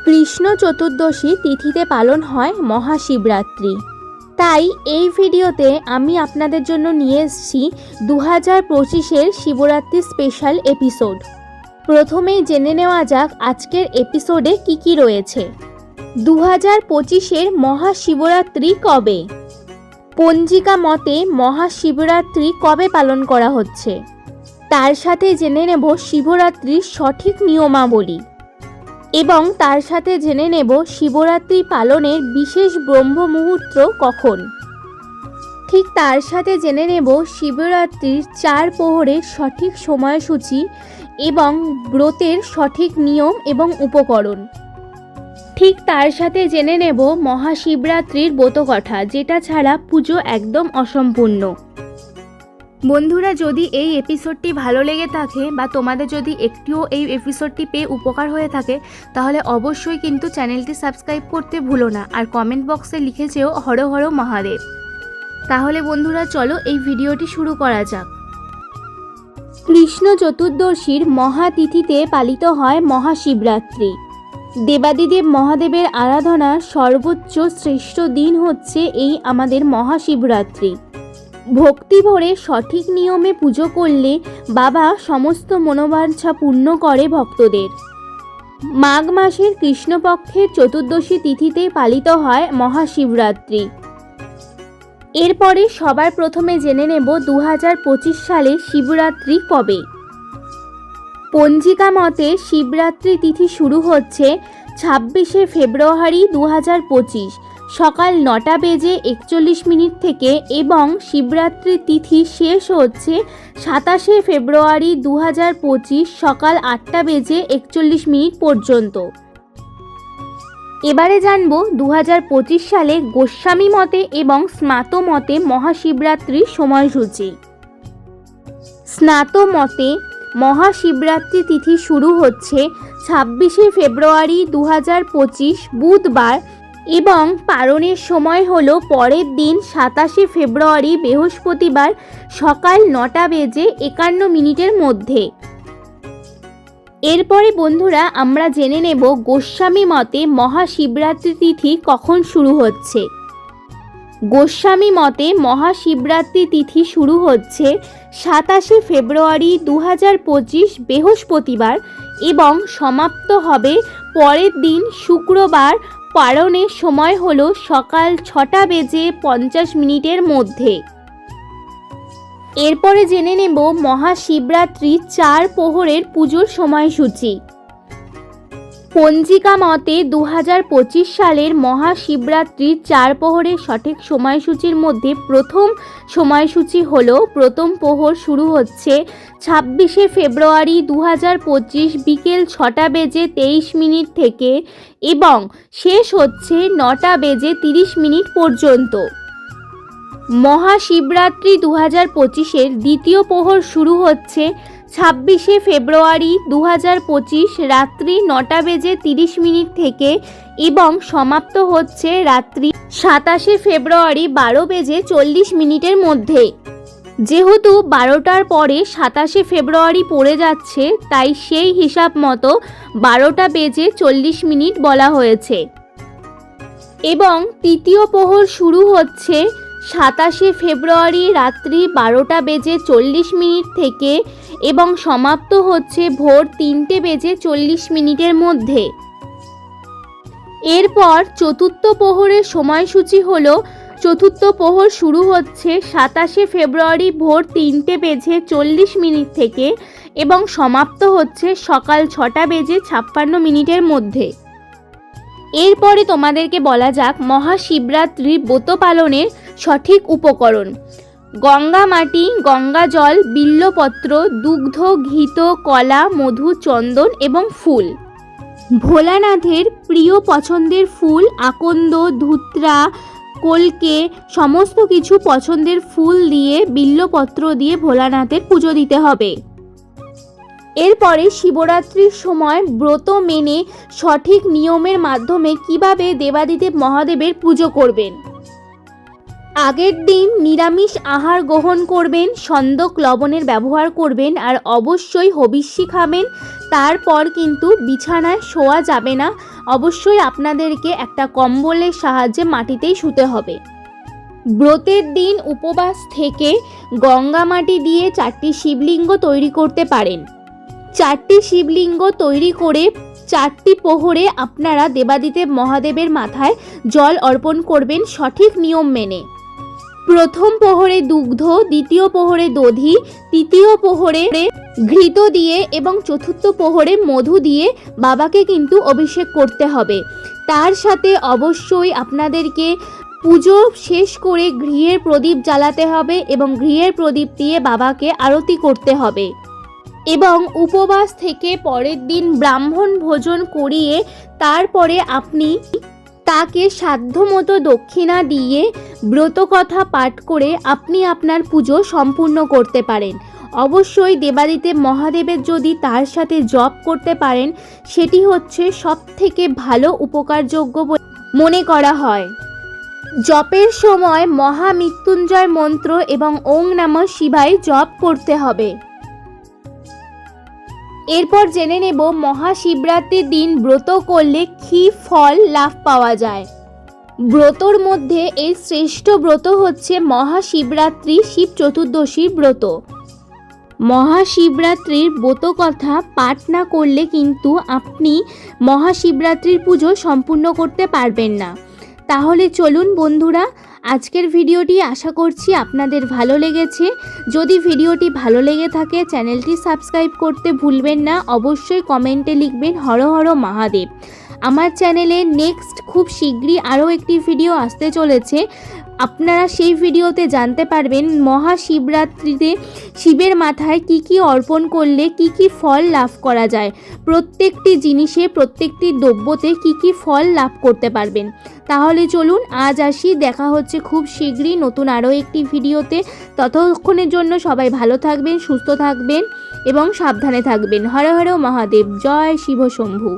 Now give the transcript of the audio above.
কৃষ্ণ চতুর্দশী তিথিতে পালন হয় মহাশিবরাত্রি। তাই এই ভিডিওতে আমি আপনাদের জন্য নিয়ে এসেছি 2025-এর শিবরাত্রি স্পেশাল এপিসোড। প্রথমেই জেনে নেওয়া যাক আজকের এপিসোডে কি কি রয়েছে। 2025-এর মহাশিবরাত্রি কবে? পঞ্জিকা মতে মহাশিবরাত্রি কবে পালন করা হচ্ছে, তার সাথে জেনে নেব শিবরাত্রির সঠিক নিয়মাবলী এবং তার সাথে জেনে নেব শিবরাত্রি পালনের বিশেষ ব্রহ্ম মুহূর্ত কখন। ঠিক তার সাথে জেনে নেব শিবরাত্রির 4 প্রহরের সঠিক সময়সূচি এবং ব্রতের সঠিক নিয়ম এবং উপকরণ। ঠিক তার সাথে জেনে নেব মহাশিবরাত্রির ব্রতকথা, যেটা ছাড়া পুজো একদম অসম্পূর্ণ। বন্ধুরা, যদি এই এপিসোডটি ভালো লেগে থাকে বা তোমাদের যদি একটিও এই এপিসোডটি পেয়ে উপকার হয়ে থাকে, তাহলে অবশ্যই কিন্তু চ্যানেলটি সাবস্ক্রাইব করতে ভুলো না, আর কমেন্ট বক্সে লিখে যেও হর হর মহাদেব। তাহলে বন্ধুরা চলো এই ভিডিওটি শুরু করা যাক। কৃষ্ণ চতুর্দশীর মহাতিথিতে পালিত হয় মহাশিবরাত্রি। দেবাদিদেব মহাদেবের আরাধনার সর্বোচ্চ শ্রেষ্ঠ দিন হচ্ছে এই আমাদের মহাশিবরাত্রি। ভক্তি ভরে সঠিক নিয়মে পুজো করলে বাবা সমস্ত মনোবাঞ্ছা পূর্ণ করে ভক্তদের। মাঘ মাসের কৃষ্ণপক্ষের চতুর্দশী তিথিতে পালিত হয় মহাশিবরাত্রি। এরপরে সবার প্রথমে জেনে নেব 2025 সালে শিবরাত্রি কবে। পঞ্জিকা মতে শিবরাত্রি তিথি শুরু হচ্ছে 26শে ফেব্রুয়ারি 2025 সকাল 9:41 থেকে এবং শিবরাত্রি তিথি শেষ হচ্ছে 27শে ফেব্রুয়ারি 2025 সকাল 8:41 পর্যন্ত। এবারে জানব 2025 সালে গোস্বামী মতে এবং স্নাত মতে মহাশিবরাত্রির সময়সূচি। স্নাত মতে মহাশিবরাত্রি তিথি শুরু হচ্ছে 26শে ফেব্রুয়ারি 2025 বুধবার এবং পালনের সময় হলো পরের দিন 27শে ফেব্রুয়ারি বৃহস্পতিবার সকাল 9:51 মধ্যে। এরপরে বন্ধুরা আমরা জেনে নেব গোস্বামী মতে মহাশিবরাত্রি তিথি কখন শুরু হচ্ছে। গোস্বামী মতে মহাশিবরাত্রি তিথি শুরু হচ্ছে 27শে ফেব্রুয়ারি 2025 বৃহস্পতিবার এবং সমাপ্ত হবে পরের দিন শুক্রবার। পালনের সময় হলো সকাল 6:50 মধ্যে। এরপরে জেনে নেব মহাশিবরাত্রি 4 প্রহরের পুজোর সময়সূচি। পঞ্জিকা মতে 2025 সালের মহাশিবরাত্রি 4 প্রহরের সঠিক সময়সূচির মধ্যে প্রথম সময়সূচি হলো প্রথম প্রহর শুরু হচ্ছে 26শে ফেব্রুয়ারি 2025 বিকেল 6:23 থেকে এবং শেষ হচ্ছে 9:30 পর্যন্ত। মহাশিবরাত্রি 2025-এর দ্বিতীয় প্রহর শুরু হচ্ছে 26শে ফেব্রুয়ারি 2025 রাত্রি 9:30 থেকে এবং সমাপ্ত হচ্ছে রাত্রি 27শে ফেব্রুয়ারি 12:40 মধ্যে। যেহেতু 12টার পরে 27শে ফেব্রুয়ারি পড়ে যাচ্ছে, তাই সেই হিসাব মতো 12:40 বলা হয়েছে। এবং তৃতীয় প্রহর শুরু হচ্ছে 27শে ফেব্রুয়ারি রাত্রি 12:40 থেকে এবং সমাপ্ত হচ্ছে ভোর 3:40 মধ্যে। এরপর চতুর্থ প্রহরের সময়সূচি হলো চতুর্থ প্রহর শুরু হচ্ছে 27শে ফেব্রুয়ারি ভোর 3:40 থেকে এবং সমাপ্ত হচ্ছে সকাল 6:56 মধ্যে। এরপরে তোমাদেরকে বলা যাক মহাশিবরাত্রির ব্রত পালনের সঠিক উপকরণ। গঙ্গা মাটি, গঙ্গা জল, বিল্বপত্র, দুগ্ধ, ঘৃত, কলা, মধু, চন্দন এবং ফুল। ভোলানাথের প্রিয় পছন্দের ফুল আকন্দ, ধুত্রা, কলকে সমস্ত কিছু পছন্দের ফুল দিয়ে বিল্বপত্র দিয়ে ভোলানাথের পুজো দিতে হবে। এরপরে শিবরাত্রির সময় ব্রত মেনে সঠিক নিয়মের মাধ্যমে কিভাবে দেবাদিদেব মহাদেবের পুজো করবেন। আগের দিন নিরামিষ আহার গ্রহণ করবেন, সন্দক লবণের ব্যবহার করবেন আর অবশ্যই হবিষ্যি খাবেন। তারপর কিন্তু বিছানায় শোয়া যাবে না, অবশ্যই আপনাদেরকে একটা কম্বলের সাহায্যে মাটিতেই শুতে হবে। ব্রতের দিন উপবাস থেকে গঙ্গা মাটি দিয়ে 4টি শিবলিঙ্গ তৈরি করতে পারেন। 4টি শিবলিঙ্গ তৈরি করে 4টি প্রহরে আপনারা দেবাদিদেব মহাদেবের মাথায় জল অর্পণ করবেন সঠিক নিয়ম মেনে। প্রথম প্রহরে দুগ্ধ, দ্বিতীয় প্রহরে দধি, তৃতীয় প্রহরে ঘৃত দিয়ে এবং চতুর্থ প্রহরে মধু দিয়ে বাবাকে কিন্তু অভিষেক করতে হবে। তার সাথে অবশ্যই আপনাদেরকে পুজো শেষ করে ঘিয়ের প্রদীপ জ্বালাতে হবে এবং ঘিয়ের প্রদীপ দিয়ে বাবাকে আরতি করতে হবে এবং উপবাস থেকে পরের দিন ব্রাহ্মণ ভোজন করিয়ে তারপরে আপনি তাকে সাধ্যমতো দক্ষিণা দিয়ে ব্রতকথা পাঠ করে আপনি আপনার পুজো সম্পূর্ণ করতে পারেন। অবশ্যই দেবাদিদেব মহাদেবের যদি তার সাথে জপ করতে পারেন, সেটি হচ্ছে সবথেকে ভালো উপকারযোগ্য বলে মনে করা হয়। জপের সময় মহামৃত্যুঞ্জয় মন্ত্র এবং ওং নমঃ শিবায় জপ করতে হবে। এরপর জেনে নেব মহাশিবরাত্রির দিন ব্রত করলে কী ফল লাভ পাওয়া যায়। ব্রতর মধ্যে এই শ্রেষ্ঠ ব্রত হচ্ছে মহাশিবরাত্রি, শিব চতুর্দশীর ব্রত। মহাশিবরাত্রির ব্রত কথা পাঠ না করলে কিন্তু আপনি মহাশিবরাত্রির পুজো সম্পূর্ণ করতে পারবেন না। তাহলে চলুন বন্ধুরা, আজকের ভিডিওটি আশা করছি আপনাদের ভালো লেগেছে। যদি ভিডিওটি ভালো লেগে থাকে চ্যানেলটি সাবস্ক্রাইব করতে ভুলবেন না। অবশ্যই কমেন্টে লিখবেন হর হর মহাদেব। আমার চ্যানেলে নেক্সট খুব শীঘ্রই আরও একটি ভিডিও আসতে চলেছে। আপনারা সেই ভিডিওতে জানতে পারবেন মহাশিবরাত্রিতে শিবের মাথায় কি কি অর্পণ করলে কি কি ফল লাভ করা যায়, প্রত্যেকটি জিনিসে প্রত্যেকটি দ্রব্যতে কি কি ফল লাভ করতে পারবেন। তাহলে চলুন আজ আসি, দেখা হচ্ছে খুব শীঘ্রই নতুন আরও একটি ভিডিওতে। ততক্ষণের জন্য সবাই ভালো থাকবেন, সুস্থ থাকবেন এবং সাবধানে থাকবেন। হর হর মহাদেব, জয় শিব শম্ভু।